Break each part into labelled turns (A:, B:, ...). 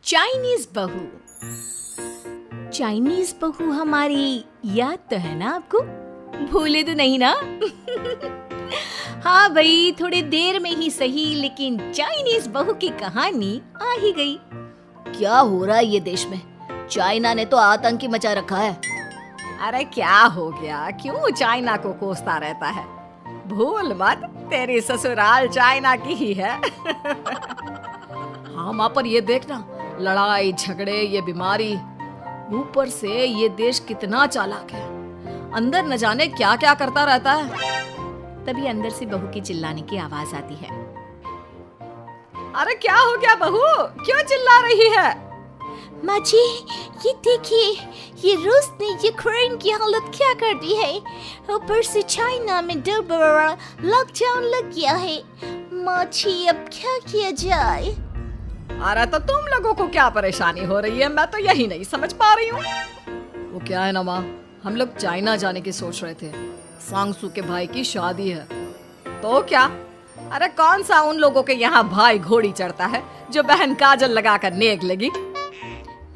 A: Chinese बहू। Chinese बहू हमारी याद तो है ना आपको? भूले तो नहीं ना? हाँ भाई, थोड़ी देर में ही सही, लेकिन चाइनीज बहू की कहानी आ ही गई।
B: क्या हो रहा है ये देश में? चाइना ने तो आतंक ही मचा रखा है।
A: अरे क्या हो गया? क्यों चाइना को कोसता रहता है? भूल मत, तेरी ससुराल चाइना की ही है।
B: हाँ माँ, पर ये देखना, लड़ाई झगड़े, ये बीमारी, ऊपर से ये देश कितना चालाक है। अंदर न जाने क्या क्या करता रहता है।
A: तभी अंदर से बहू की चिल्लाने की आवाज आती है।
B: अरे क्या हो गया बहू, क्यों चिल्ला रही है?
C: माँ जी, ये देखिए, ये रूस ने यूक्रेन की हालत क्या कर दी है। ऊपर से चाइना में डर बड़ा लॉकडाउन लग गया है। माँ जी, अब क्या किया जाए?
B: अरे तो तुम लोगों को क्या परेशानी हो रही है, मैं तो यही नहीं समझ पा रही हूँ। वो क्या है ना माँ, हम लोग चाइना जाने की सोच रहे थे। सांगसू के भाई की शादी है। तो क्या? अरे कौन सा उन लोगों के यहाँ भाई घोड़ी चढ़ता है जो बहन काजल लगाकर नेक लगी?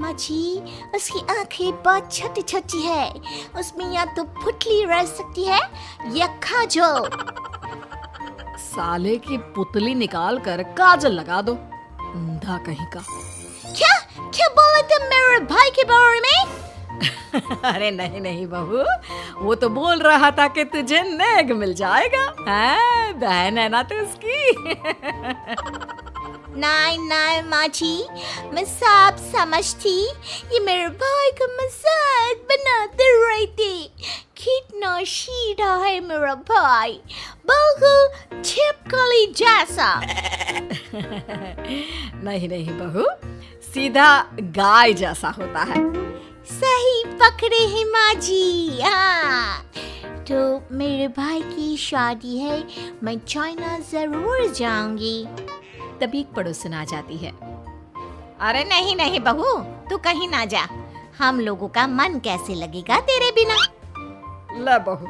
C: माँ जी, उसकी आंखें बहुत छोटी छोटी है, उसमें या तो पुतली रह सकती है या काजल।
B: साले की पुतली निकाल कर काजल लगा दो, अंधा कहीं का।
C: क्या क्या बोला तुम मेरे भाई के बारे में?
B: अरे नहीं नहीं बहू, वो तो बोल रहा था कि तुझे नेग मिल जाएगा। है, बहन है ना तो उसकी।
C: नहीं नहीं माँ जी, मैं सब समझती। ये मेरे भाई का मजाक बनाते रहती। कितना सीधा है मेरा भाई, बिल्कुल छिपकली जैसा।
B: नहीं नहीं बहू, सीधा गाय जैसा होता है।
C: सही पकड़े हैं माँ जी। हाँ, तो मेरे भाई की शादी है, मैं चाइना जरूर जाऊंगी।
A: तभी एक पड़ोसन आ जाती है।
C: अरे नहीं नहीं बहू, तू कहीं ना जा। हम लोगों का मन कैसे लगेगा तेरे बिना।
B: ले बहू,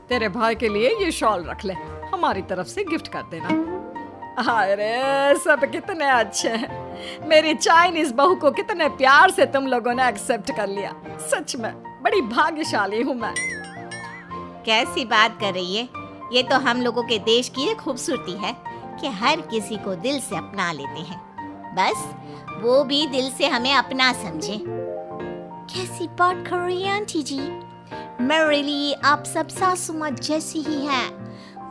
B: तेरे भाई के लिए ये शॉल रख ले, हमारी तरफ से गिफ्ट कर देना। अरे सब कितने अच्छे हैं। मेरी चाइनीज बहू को कितने प्यार से तुम लोगों ने एक्सेप्ट कर लिया। सच में बड़ी भाग्यशाली हूँ मैं।
C: कैसी बात कर रही है? ये तो हम लोगों के देश की एक खूबसूरती है कि हर किसी को दिल से अपना लेते हैं, बस वो भी दिल से हमें अपना समझे। कैसी बात कर रही है आंटी जी? मेरे लिए आप सब सासू माँ जैसी ही हैं।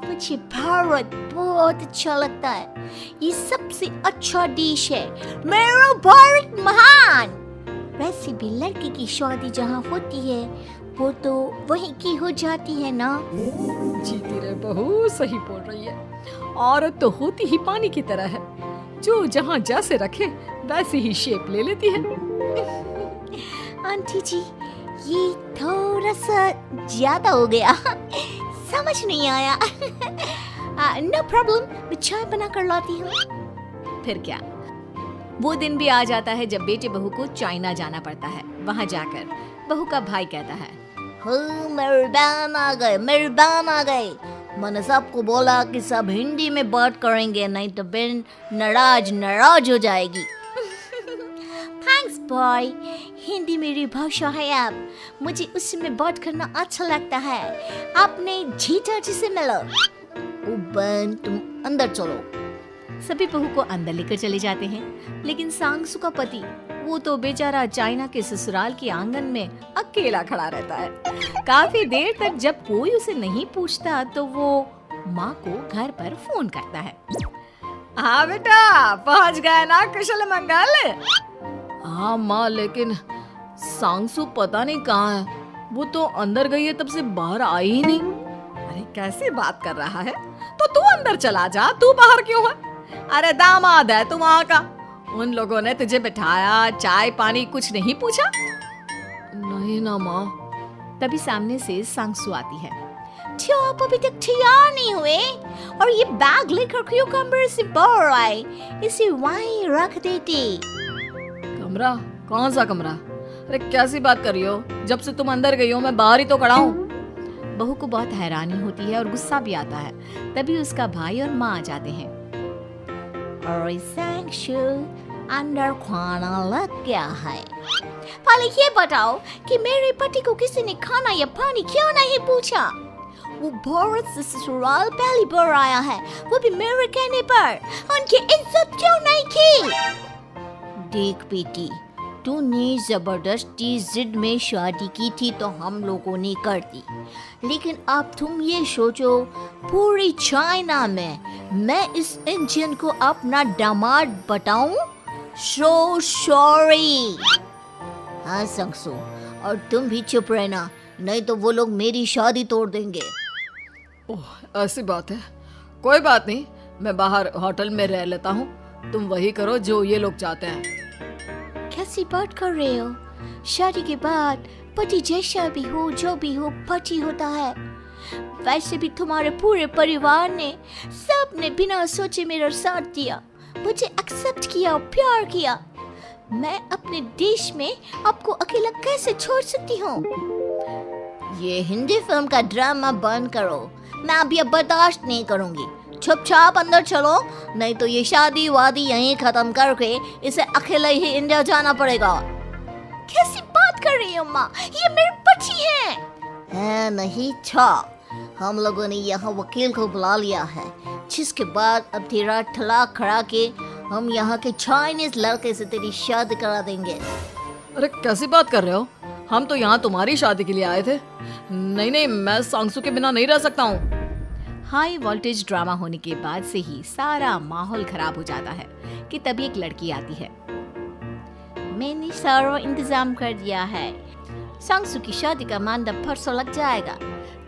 C: मुझे भारत बहुत अच्छा लगता है, ये सबसे अच्छा देश है। मेरा भारत महान। वैसे भी लड़की की शादी जहाँ होती है वो तो वहीं की हो जाती है ना।
B: जीती रे बहू, सही बोल रही है। औरत तो होती ही पानी की तरह है, जो जहाँ जैसे रखे वैसे ही शेप ले लेती है।
C: आंटी जी, ये थोड़ा सा ज्यादा हो गया, समझ नहीं आया। नो प्रॉब्लम, मैं चाय बना कर लाती हूँ।
A: फिर क्या, वो दिन भी आ जाता है जब बेटे बहू को चाइना जाना पड़ता है। वहाँ जाकर बहू का भाई कहता है,
C: मेहरबान आ गए, मेहरबान आ गए। मैंने सबको बोला कि सब हिंदी में बात करेंगे, नहीं तो बहन नाराज हो जाएगी। थैंक्स बॉय, हिंदी मेरी भाषा है। अब मुझे उसी में बात करना अच्छा लगता है। आपने जीजा जी से मिलो। ओ बहन, तुम अंदर चलो।
A: सभी बहू को अंदर लेकर चले जाते हैं, लेकिन सांगसू का पति, वो तो बेचारा चाइना के ससुराल के आंगन में अकेला खड़ा रहता है। काफी देर तक जब कोई उसे नहीं पूछता तो वो माँ को घर पर फोन करता है।
B: हाँ बेटा, पहुँच गए ना कुशल मंगल? हाँ माँ, लेकिन सांगसू पता नहीं कहाँ है। वो तो अंदर गई है, तब से बाहर आई ही नहीं। अरे कैसी बात कर रहा है? तो तू अंदर चला जा, तू बाहर क्यों है? अरे दामाद है तू वहाँ का, उन लोगों ने तुझे बिठाया, चाय पानी कुछ नहीं पूछा? नहीं ना माँ।
A: तभी सामने से सांगसू आती है।
C: क्यों आप अभी तक तैयार नहीं हुए? और ये बैग लेकर क्यों कमरे से बाहर आए? इसे वहीं रख देते।
B: कमरा? कौन सा कमरा? अरे कैसी बात कर रही हो? जब से तुम अंदर गई हो मैं बाहर ही तो खड़ा हूँ।
A: बहू को बहुत हैरानी होती है और गुस्सा भी आता है। तभी उसका भाई और माँ आ जाते हैं।
C: अरे सांगसू, अंदर खाना लग गया है। पहले ये बताओ कि मेरे पति को किसी ने खाना या पानी क्यों नहीं पूछा? वो भारत से ससुराल पहली बार आया है, वो भी मेरे कहने पर। उनकी इज्जत क्यों नहीं की? देख बेटी, तूने जबरदस्ती जिद में शादी की थी तो हम लोगों ने कर दी, लेकिन अब तुम ये सोचो, पूरी चाइना में मैं इस इंडियन को अपना दामाद बताऊं? So sorry. हाँ संगसू, और तुम भी चुप रहना, नहीं तो वो लोग मेरी शादी तोड़ देंगे।
B: ओह, ऐसी बात है। कोई बात नहीं, मैं बाहर होटल में रह लेता हूँ, तुम वही करो जो ये लोग चाहते हैं।
C: कैसी बात कर रहे हो? शादी के बाद पति जैसा भी हो, जो भी हो, पति होता है। वैसे भी तुम्हारे पूरे परिवार ने, सबने बिना सोचे मेरा साथ दिया, मुझे एक्सेप्ट किया, प्यार किया। मैं अपने देश में आपको अकेला कैसे छोड़ सकती हूँ? ये हिंदी फिल्म का ड्रामा बंद करो, मैं अभी अब बर्दाश्त नहीं करूँगी। चुपचाप अंदर चलो, नहीं तो ये शादी वादी यहीं खत्म करके इसे अकेले ही इंडिया जाना पड़ेगा। कैसी बात कर रही हो माँ? ये मेरे पति हैं। नहीं था, हम लोगों ने यहाँ वकील को बुला लिया है, जिसके बाद अब तेरा तलाक करा के हम यहाँ के चाइनीज लड़के से तेरी शादी करा देंगे।
B: अरे कैसी बात कर रहे हो? हम तो यहाँ तुम्हारी शादी के लिए आए थे। नहीं नहीं, मैं सांगसू के बिना नहीं रह सकता हूँ।
A: हाई वोल्टेज ड्रामा होने के बाद से ही सारा माहौल खराब हो जाता है कि तभी एक लड़की आती है।
C: मैंने सारा इंतजाम कर दिया है, सांगसू की शादी का मंडप परसों लग जाएगा।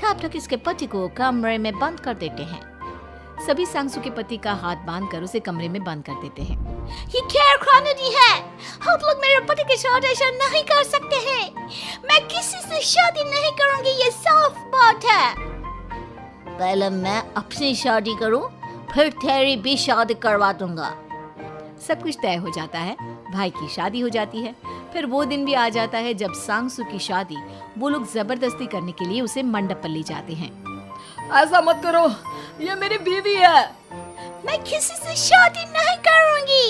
C: तब तक इसके पति को कमरे में बंद कर देते हैं।
A: सभी सांगसू के पति का हाथ बांधकर उसे कमरे में बंद कर देते हैं।
C: ये क्या कानूनी है? आप लोग मेरे पति के साथ ऐसा नहीं कर सकते हैं। मैं किसी से शादी नहीं करूंगी, ये साफ बात है। पहले मैं अपनी शादी करूं, फिर तेरी भी शादी करवा दूंगा।
A: सब कुछ तय हो जाता है, भाई की शादी हो जाती है। फिर वो दिन भी आ जाता है जब सांगसू की शादी वो लोग जबरदस्ती करने के लिए उसे मंडप पर ले जाते हैं।
B: ऐसा मत करो, ये मेरी बीवी है।
C: मैं किसी से शादी नहीं करूंगी।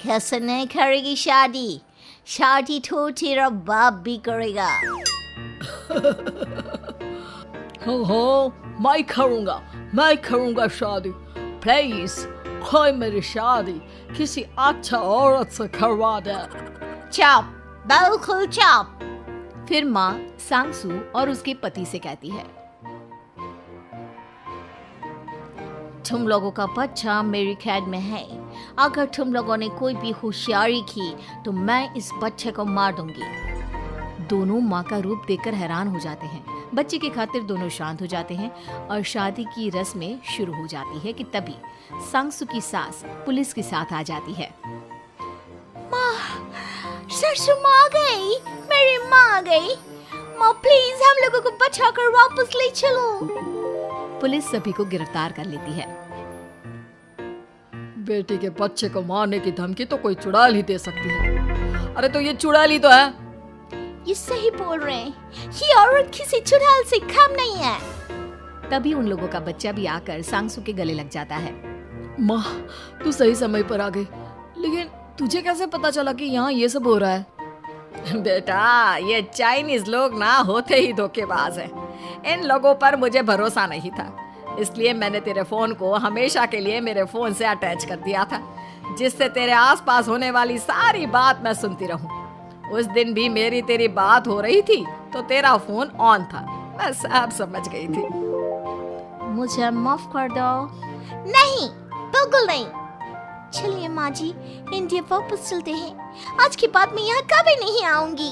C: कैसे नहीं करेगी शादी? शादी तो तेरा बाप भी करेगा।
B: हो, मैं करूंगा शादी। प्लीज कोई मेरी शादी किसी अच्छा औरत से करवा दे।
C: चुप, बिल्कुल चुप।
A: फिर माँ सांगसू और उसके पति से कहती है,
C: तुम लोगों का बच्चा मेरी कैद में है। अगर तुम लोगों ने कोई भी होशियारी की तो मैं इस बच्चे को मार दूंगी।
A: दोनों माँ का रूप देखकर हैरान हो जाते हैं। बच्चे की खातिर दोनों शांत हो जाते हैं और शादी की रस्में शुरू हो जाती है कि तभी सांगसू की सास पुलिस के साथ आ जाती है।
C: माँ, ससुर माँ आ गई, मेरी माँ आ गई। माँ प्लीज हम लोगों को बचाकर वापस ले चलो।
A: पुलिस सभी को गिरफ्तार कर लेती है।
B: बेटी के बच्चे को मारने की धमकी तो कोई चुड़ैल ही दे सकती है। अरे तो ये चुड़ैल ही तो है।
C: ये सही बोल रहे हैं, ये औरत किसी चुड़ैल से कम नहीं है।
A: तभी उन लोगों का बच्चा भी आकर सांगसू के गले लग जाता है।
B: माँ, तू सही समय पर आ गई, लेकिन तुझे कैसे पता चला कि यहाँ ये सब हो रहा है?
A: बेटा, ये चाइनीज लोग ना होते ही धोखेबाज हैं। इन लोगों पर मुझे भरोसा नहीं था, इसलिए मैंने तेरे फोन को हमेशा के लिए मेरे फोन से अटैच कर दिया था, जिससे तेरे आसपास होने वाली सारी बात मैं सुनती रहूं। उस दिन भी मेरी तेरी बात हो रही थी तो तेरा फोन ऑन था, मैं सब समझ गई थी।
C: मुझे माफ कर दो। नहीं, बिल्कुल नहीं। चलिए माँ जी, इंडिया वापस चलते हैं। आज के बाद मैं यहाँ कभी नहीं आऊंगी।